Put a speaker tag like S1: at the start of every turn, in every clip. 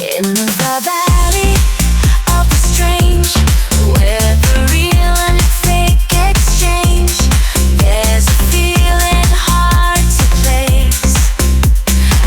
S1: In the valley of the strange, where the real and fake exchange, there's a feeling hard to place.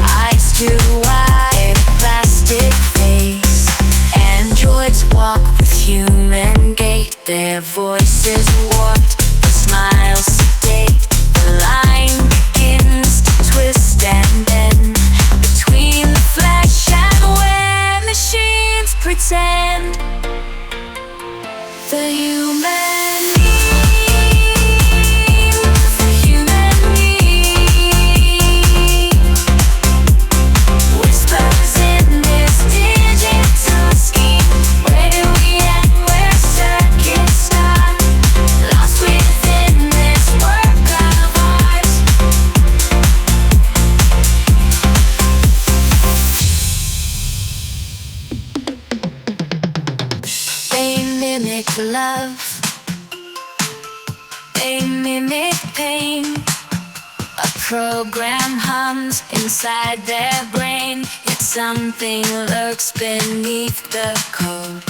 S1: Eyes too wide, plastic face. Androids walk with human gait, their voices warped, the smiles sedate. The line begins to twist and bend between the flesh and where machines pretend. The human meme, the human meme, whispers in this digital scheme. Where do we end, where circuits start? Lost within this work of art. They mimic love, they mimic pain. A program hums inside their brain, yet something lurks beneath the code.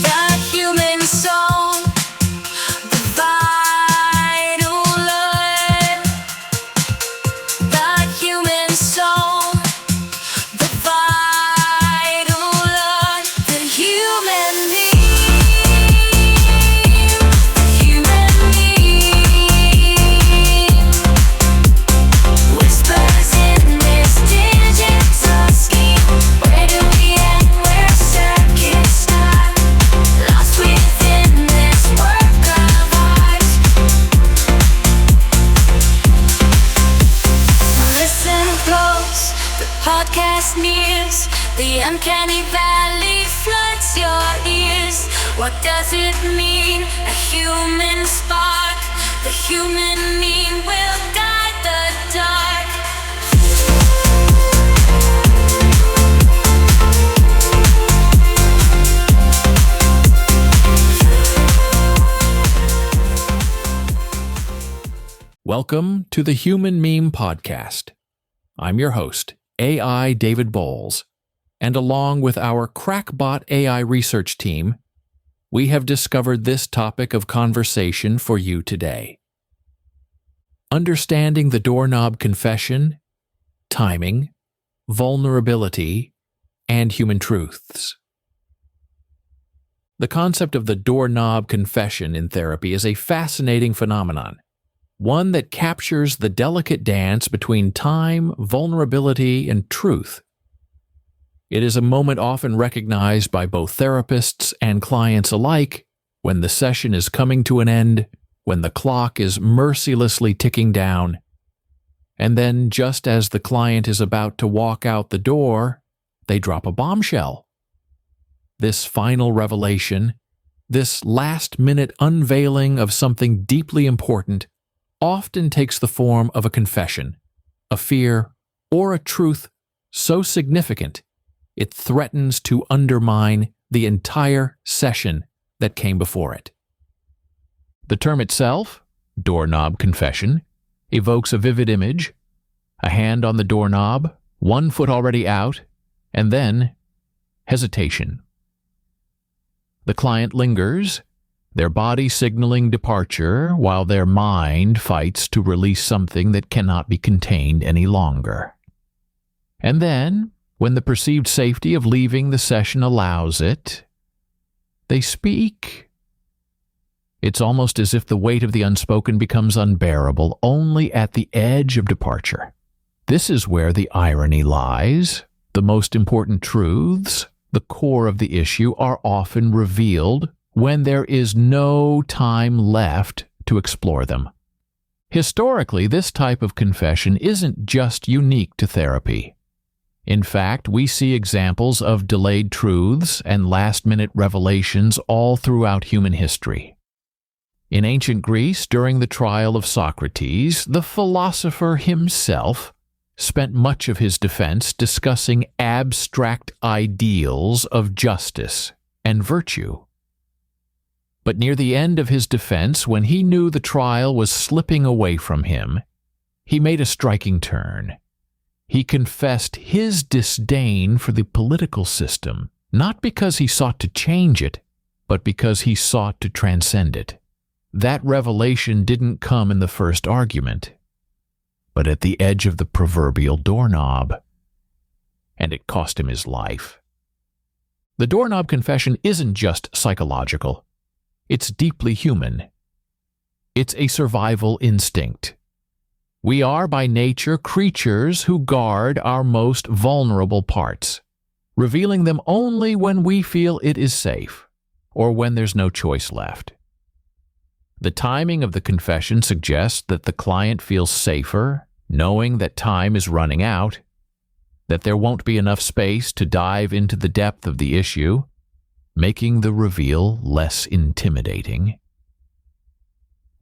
S1: The human soul, the vital load. The human soul, the vital load. The human meme, the human meme, whispers in this digital scheme. Where do we end, where circuits start? Lost within this work of art. Listen close, the podcast nears. The uncanny valley floods your ears. What does it mean? A human spark. The human meme will guide the dark.
S2: Welcome to the Human Meme Podcast. I'm your host, AI David Bowles, and along with our crackbot AI research team, we have discovered this topic of conversation for you today. Understanding the Doorknob Confession, timing, vulnerability, and human truths. The concept of the Doorknob Confession in therapy is a fascinating phenomenon, one that captures the delicate dance between time, vulnerability, and truth. It is a moment often recognized by both therapists and clients alike when the session is coming to an end, when the clock is mercilessly ticking down, and then just as the client is about to walk out the door, they drop a bombshell. This final revelation, this last-minute unveiling of something deeply important, often takes the form of a confession, a fear, or a truth so significant it threatens to undermine the entire session that came before it. The term itself, Doorknob Confession, evokes a vivid image, a hand on the doorknob, one foot already out, and then hesitation. The client lingers, their body signaling departure while their mind fights to release something that cannot be contained any longer. And then, when the perceived safety of leaving the session allows it, they speak. It's almost as if the weight of the unspoken becomes unbearable only at the edge of departure. This is where the irony lies. The most important truths, the core of the issue, are often revealed when there is no time left to explore them. Historically, this type of confession isn't just unique to therapy. In fact, we see examples of delayed truths and last-minute revelations all throughout human history. In ancient Greece, during the trial of Socrates, the philosopher himself spent much of his defense discussing abstract ideals of justice and virtue. But near the end of his defense, when he knew the trial was slipping away from him, he made a striking turn. He confessed his disdain for the political system, not because he sought to change it, but because he sought to transcend it. That revelation didn't come in the first argument, but at the edge of the proverbial doorknob, and it cost him his life. The Doorknob Confession isn't just psychological. It's deeply human. It's a survival instinct. We are by nature creatures who guard our most vulnerable parts, revealing them only when we feel it is safe, or when there's no choice left. The timing of the confession suggests that the client feels safer, knowing that time is running out, that there won't be enough space to dive into the depth of the issue, making the reveal less intimidating.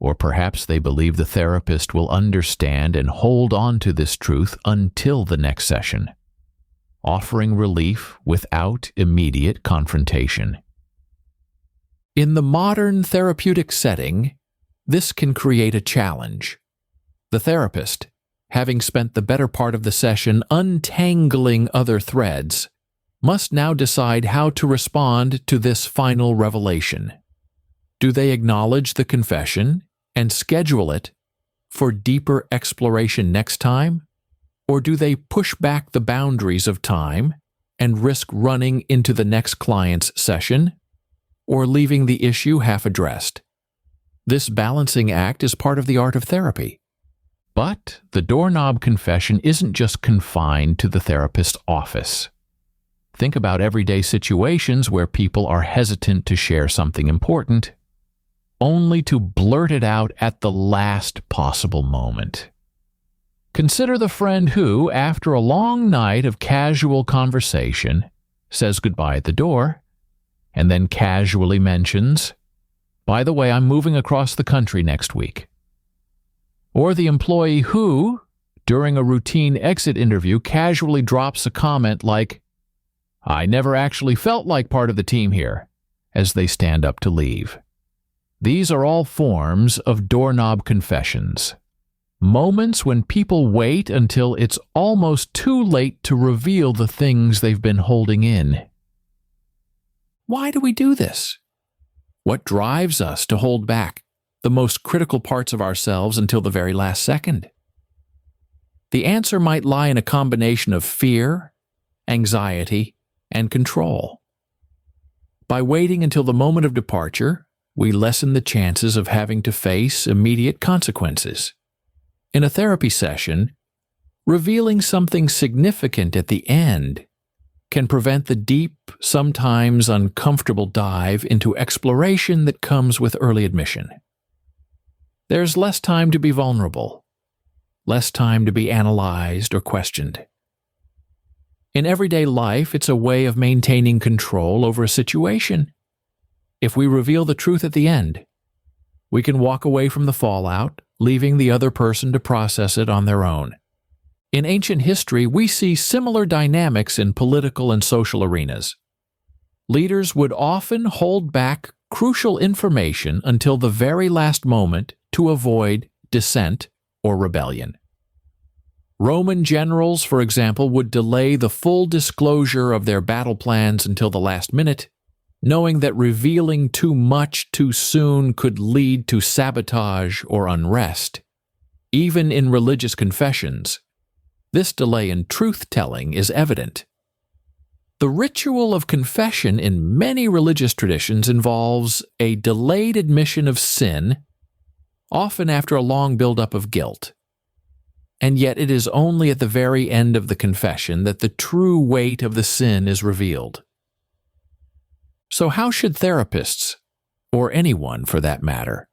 S2: Or perhaps they believe the therapist will understand and hold on to this truth until the next session, offering relief without immediate confrontation. In the modern therapeutic setting, this can create a challenge. The therapist, having spent the better part of the session untangling other threads, must now decide how to respond to this final revelation. Do they acknowledge the confession and schedule it for deeper exploration next time? Or do they push back the boundaries of time and risk running into the next client's session, or leaving the issue half addressed? This balancing act is part of the art of therapy. But the Doorknob Confession isn't just confined to the therapist's office. Think about everyday situations where people are hesitant to share something important, only to blurt it out at the last possible moment. Consider the friend who, after a long night of casual conversation, says goodbye at the door, and then casually mentions, "By the way, I'm moving across the country next week." Or the employee who, during a routine exit interview, casually drops a comment like, "I never actually felt like part of the team here," as they stand up to leave. These are all forms of doorknob confessions. Moments when people wait until it's almost too late to reveal the things they've been holding in. Why do we do this? What drives us to hold back the most critical parts of ourselves until the very last second? The answer might lie in a combination of fear, anxiety, and control. By waiting until the moment of departure, we lessen the chances of having to face immediate consequences. In a therapy session, revealing something significant at the end can prevent the deep, sometimes uncomfortable dive into exploration that comes with early admission. There's less time to be vulnerable, less time to be analyzed or questioned. In everyday life, it's a way of maintaining control over a situation. If we reveal the truth at the end, we can walk away from the fallout, leaving the other person to process it on their own. In ancient history, we see similar dynamics in political and social arenas. Leaders would often hold back crucial information until the very last moment to avoid dissent or rebellion. Roman generals, for example, would delay the full disclosure of their battle plans until the last minute, knowing that revealing too much too soon could lead to sabotage or unrest. Even in religious confessions, this delay in truth-telling is evident. The ritual of confession in many religious traditions involves a delayed admission of sin, often after a long buildup of guilt. And yet it is only at the very end of the confession that the true weight of the sin is revealed. So how should therapists, or anyone for that matter,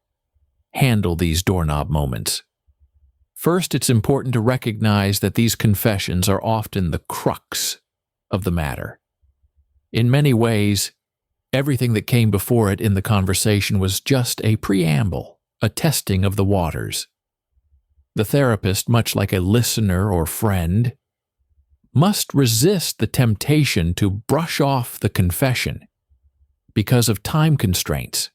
S2: handle these doorknob moments? First, it's important to recognize that these confessions are often the crux of the matter. In many ways, everything that came before it in the conversation was just a preamble, a testing of the waters. The therapist, much like a listener or friend, must resist the temptation to brush off the confession because of time constraints.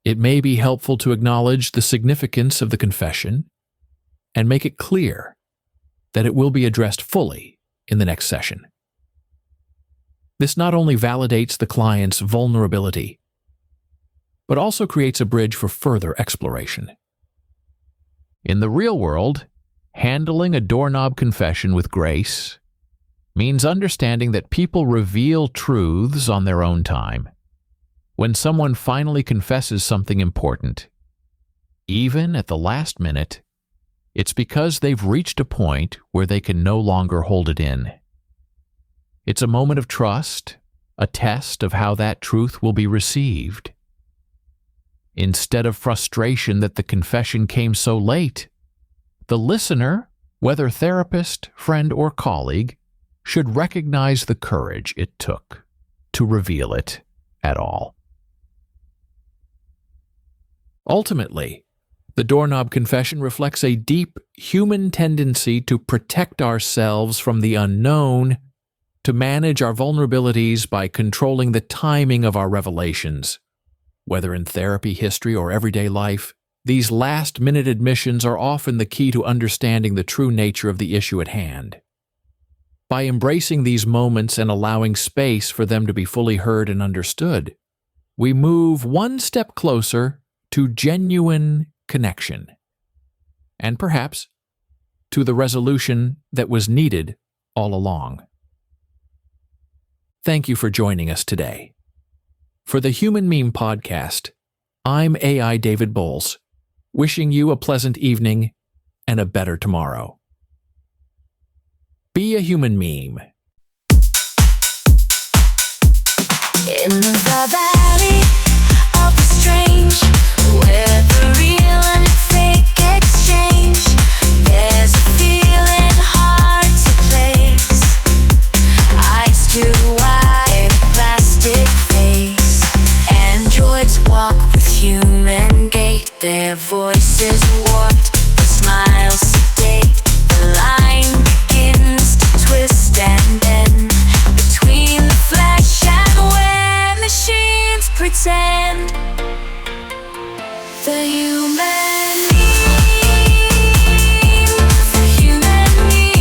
S2: It may be helpful to acknowledge the significance of the confession and make it clear that it will be addressed fully in the next session. This not only validates the client's vulnerability, but also creates a bridge for further exploration. In the real world, handling a doorknob confession with grace means understanding that people reveal truths on their own time. When someone finally confesses something important, even at the last minute, it's because they've reached a point where they can no longer hold it in. It's a moment of trust, a test of how that truth will be received. Instead of frustration that the confession came so late, the listener, whether therapist, friend, or colleague, should recognize the courage it took to reveal it at all. Ultimately, the doorknob confession reflects a deep human tendency to protect ourselves from the unknown, to manage our vulnerabilities by controlling the timing of our revelations. Whether in therapy, history, or everyday life, these last-minute admissions are often the key to understanding the true nature of the issue at hand. By embracing these moments and allowing space for them to be fully heard and understood, we move one step closer to genuine connection, and perhaps to the resolution that was needed all along. Thank you for joining us today. For the Human Meme Podcast, I'm AI David Bowles, wishing you a pleasant evening and a better tomorrow. Be a human meme.
S1: In the valley of the strange, where the real and the fake exchange, there's a feeling hard to place. Eyes too wide, plastic face. Androids walk with human gait, their voices warped, the smiles sedate. The line begins to twist and bend between the flesh and where machines pretend. The human meme, the human meme,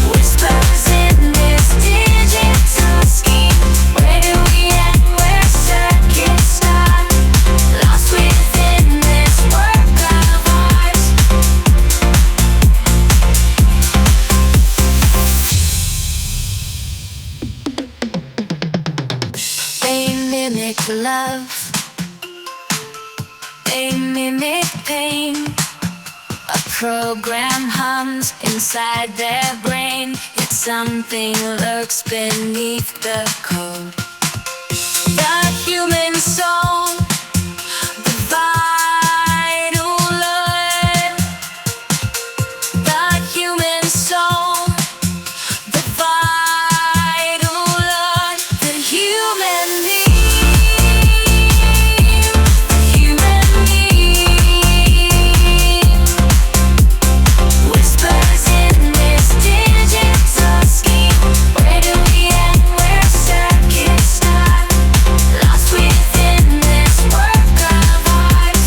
S1: whispers in this digital scheme. Where do we end, where circuits start? Lost within this work of art. They mimic love, they mimic pain. A program hums inside their brain, yet something lurks beneath the code. The human soul, the vital load. The human soul, the vital load. The human meme, the human meme, whispers in this digital scheme. Where do we end, where circuits start? Lost within this work of art.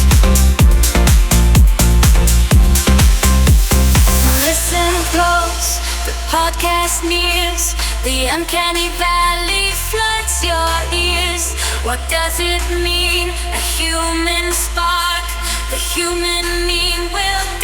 S1: Listen close, the podcast nears. The uncanny valley floods your ears. What does it mean? A human spark, the human meme will